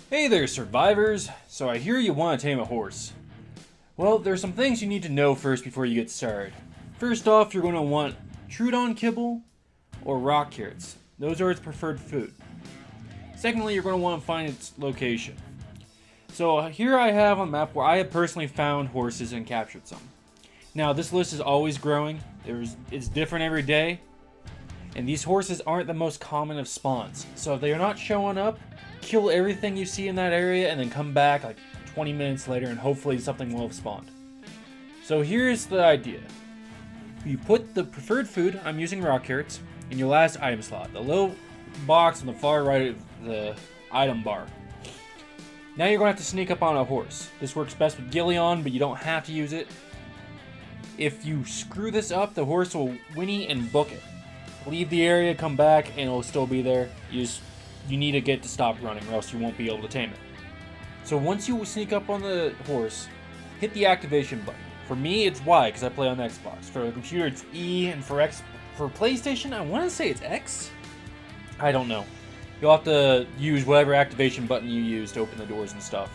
Hey there, survivors! So I hear you want to tame a horse. Well, there's some things you need to know first before you get started. First off, you're going to want Trudon kibble or rock carrots. Those are its preferred food. Secondly, you're going to want to find its location. So here I have a map where I have personally found horses and captured some. Now, this list is always growing. It's different every day. And these horses aren't the most common of spawns. So if they are not showing up, kill everything you see in that area and then come back like 20 minutes later and hopefully something will have spawned. So here's the idea. You put the preferred food, I'm using rock carrots, in your last item slot. The little box on the far right of the item bar. Now you're going to have to sneak up on a horse. This works best with Gillion, but you don't have to use it. If you screw this up, the horse will whinny and book it. Leave the area, come back, and it'll still be there. You need to get to stop running or else you won't be able to tame it. So once you sneak up on the horse, hit the activation button. For me, it's Y because I play on Xbox. For the computer, it's E, and for PlayStation, I want to say it's X? I don't know. You'll have to use whatever activation button you use to open the doors and stuff.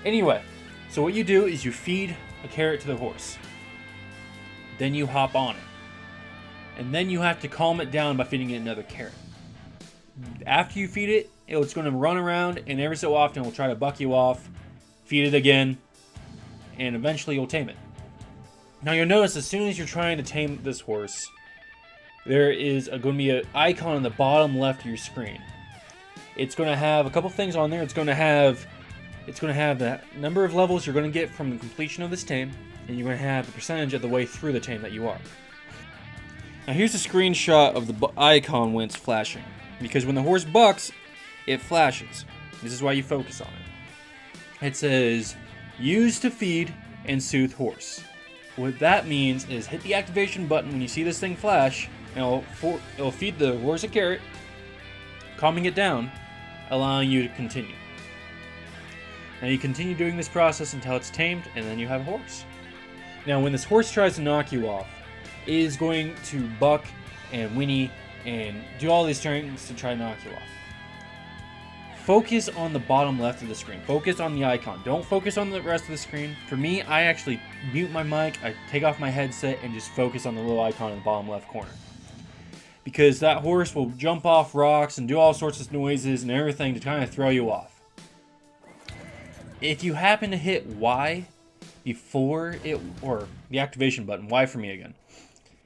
Anyway, so what you do is you feed a carrot to the horse. Then you hop on it. And then you have to calm it down by feeding it another carrot. After you feed it, it's going to run around, and every so often it will try to buck you off, feed it again, and eventually you'll tame it. Now you'll notice as soon as you're trying to tame this horse, there is going to be an icon on the bottom left of your screen. It's going to have a couple things on there. It's going to have the number of levels you're going to get from the completion of this tame, and you're going to have the percentage of the way through the tame that you are. Now here's a screenshot of the icon when it's flashing. Because when the horse bucks, it flashes. This is why you focus on it. It says, use to feed and soothe horse. What that means is hit the activation button when you see this thing flash, and it'll feed the horse a carrot, calming it down, allowing you to continue. Now you continue doing this process until it's tamed, and then you have a horse. Now when this horse tries to knock you off, it is going to buck and whinny and do all these things to try to knock you off. Focus on the bottom left of the screen. Focus on the icon. Don't focus on the rest of the screen. For me, I actually mute my mic, I take off my headset, and just focus on the little icon in the bottom left corner. Because that horse will jump off rocks and do all sorts of noises and everything to kind of throw you off. If you happen to hit Y before it, or the activation button, Y for me again.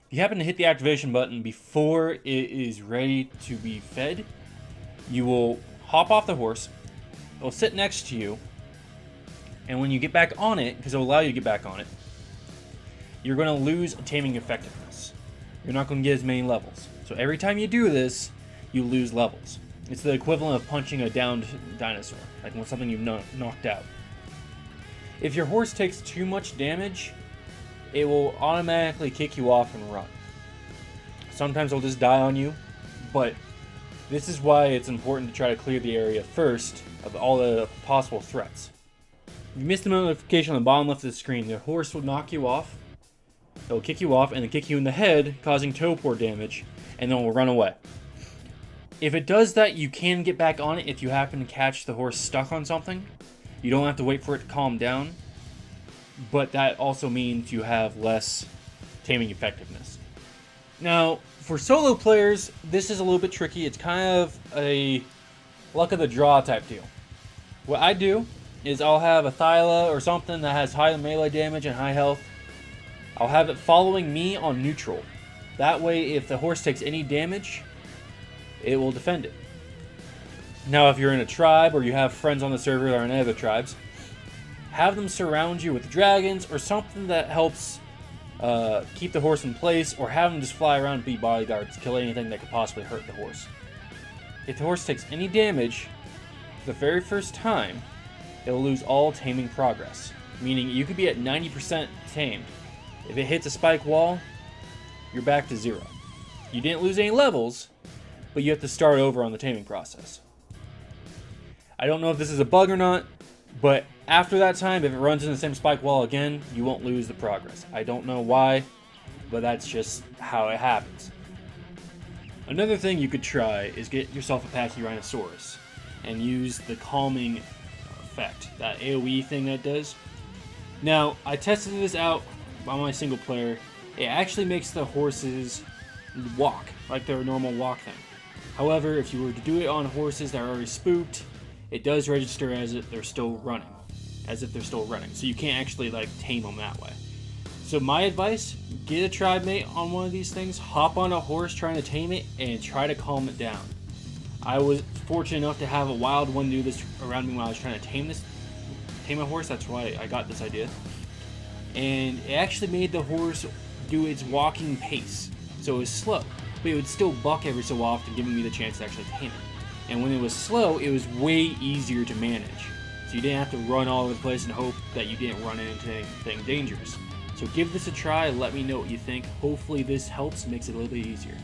If you happen to hit the activation button before it is ready to be fed, you will hop off the horse, it will sit next to you, and when you get back on it, because it will allow you to get back on it, you're going to lose taming effectiveness. You're not going to get as many levels. So every time you do this, you lose levels. It's the equivalent of punching a downed dinosaur, like when something you've knocked out. If your horse takes too much damage, it will automatically kick you off and run. Sometimes it'll just die on you, but this is why it's important to try to clear the area first of all the possible threats. If you miss the notification on the bottom left of the screen, the horse will knock you off, it will kick you off, and then kick you in the head, causing toe port damage, and then it will run away. If it does that, you can get back on it if you happen to catch the horse stuck on something. You don't have to wait for it to calm down. But that also means you have less taming effectiveness. Now, for solo players, this is a little bit tricky. It's kind of a luck of the draw type deal. What I do is I'll have a Thyla or something that has high melee damage and high health. I'll have it following me on neutral. That way, if the horse takes any damage, it will defend it. Now, if you're in a tribe or you have friends on the server that are in other tribes, have them surround you with dragons or something that helps keep the horse in place, or have them just fly around and be bodyguards, kill anything that could possibly hurt the horse. If the horse takes any damage, the very first time, it'll lose all taming progress. Meaning you could be at 90% tamed. If it hits a spike wall, you're back to 0. You didn't lose any levels, but you have to start over on the taming process. I don't know if this is a bug or not, but after that time, if it runs in the same spike wall again, you won't lose the progress. I don't know why, but that's just how it happens. Another thing you could try is get yourself a Pachyrhinosaurus. and use the calming effect, that AoE thing that it does. Now, I tested this out on my single player. It actually makes the horses walk like their normal walk thing. However, if you were to do it on horses that are already spooked, it does register as if they're still running. So you can't actually like tame them that way. So my advice, get a tribe mate on one of these things, hop on a horse trying to tame it, and try to calm it down. I was fortunate enough to have a wild one do this around me when I was trying to tame a horse. That's why I got this idea. And it actually made the horse do its walking pace. So it was slow, but it would still buck every so often, giving me the chance to actually tame it. And when it was slow, it was way easier to manage. So you didn't have to run all over the place and hope that you didn't run into anything dangerous. So give this a try, let me know what you think. Hopefully this helps, makes it a little bit easier.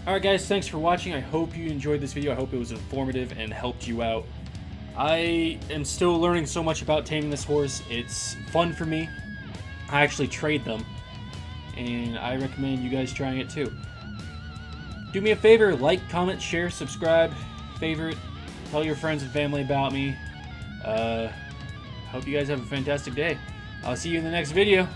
Alright guys, thanks for watching. I hope you enjoyed this video. I hope it was informative and helped you out. I am still learning so much about taming this horse. It's fun for me. I actually trade them, and I recommend you guys trying it too. Do me a favor, like, comment, share, subscribe, favorite, tell your friends and family about me. Hope you guys have a fantastic day. I'll see you in the next video.